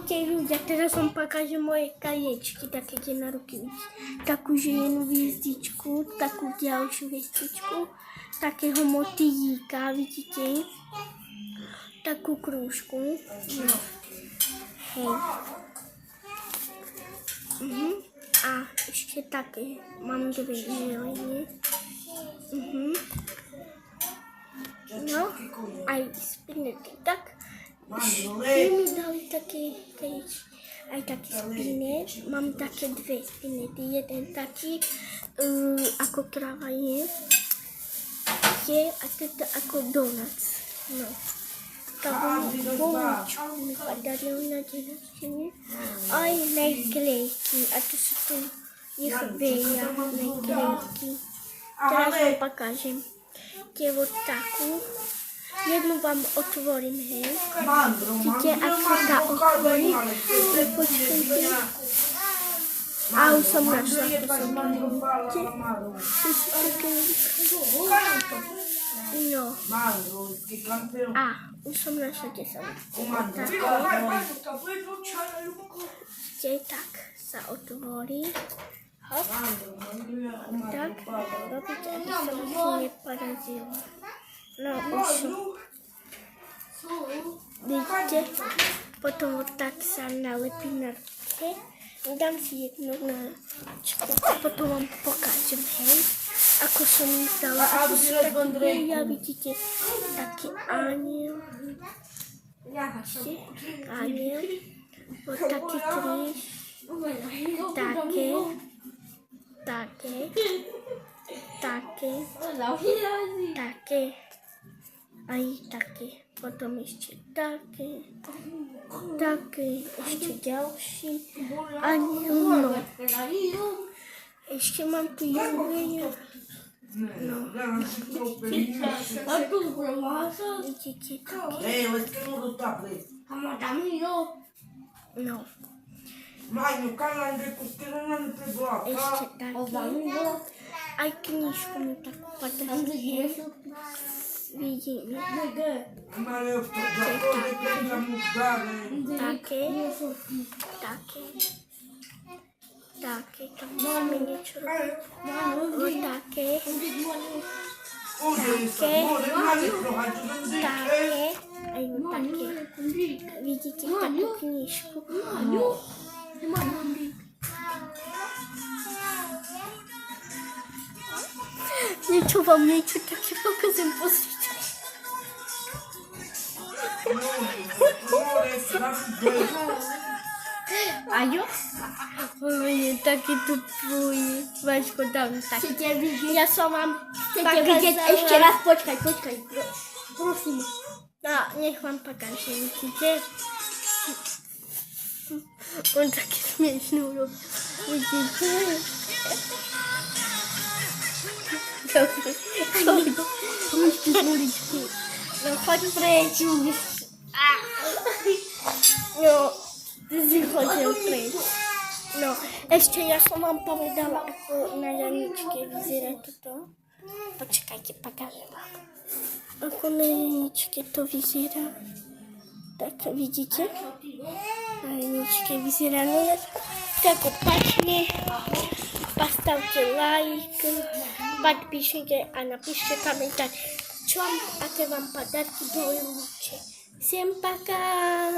Ahojte ľudia, teraz vám pokažem moje kaječky, také kde na ruky vidíte. Takú jednu hviezdičku, takú ďalšiu hviezdičku, takého motýlíka, vidíte? Takú krúžku. No. Hej. A ešte také, mám dve želenie. No, aj spinety, tak. Mi dali také aj také spinec, mám také dve spinety, jeden taký ako kráva je a teda ako donuts. No. Takú boličku mi podaril na deň narodenia, aj naklejky, a to sú tu ich veľa naklejky. Teraz vám pokažem. Tie takú. Jednu vám otvorím, hej. Vidíte, ako sa otvorí? Počkajte. A už som našla, to som vidíte. To sú také no. A už som našla, kde som také. Tak sa otvorí. Hop. Tak. Robíte, aby som si neporazila. No už vidíte, potom tak sa nalepí na ruke. Dám si jednu na ručku a potom vám pokážem, hej, ako som im dala. Ako sú taký, vidíte, taký aniel. Aniel, taký kríž, také. Aj také, potom ešte také, ešte ďalší, aniel, no. Ešte mám tu jednu, no, vidíte, také, no, ešte také, aj knižku mi tak podarili. Vidíme. Také, to musíme niečo robiť. Také, aj také. Vidíte takú knižku? Niečo také pokazem, pozrite. Ajo? Je taký tupý. Vaško, dám taký. Ja som vám vidieť ešte raz, počkaj. Prosím. No, nech vám pokažem, vidíte? On taký smiešný urobil. Vidíte? No, choď preč už. No, ty si chodil preč. No, ešte ja som vám povedala, ako na Janičke vyzerá toto. Počkajte, pokažem vám. Ako na Janičke to vyzerá. Tak vidíte? Na Janičke vyzerá. No, tak opačne. Postavte like, подпишите, а напишите комментарий, чем это вам подарки были лучше. Всем пока!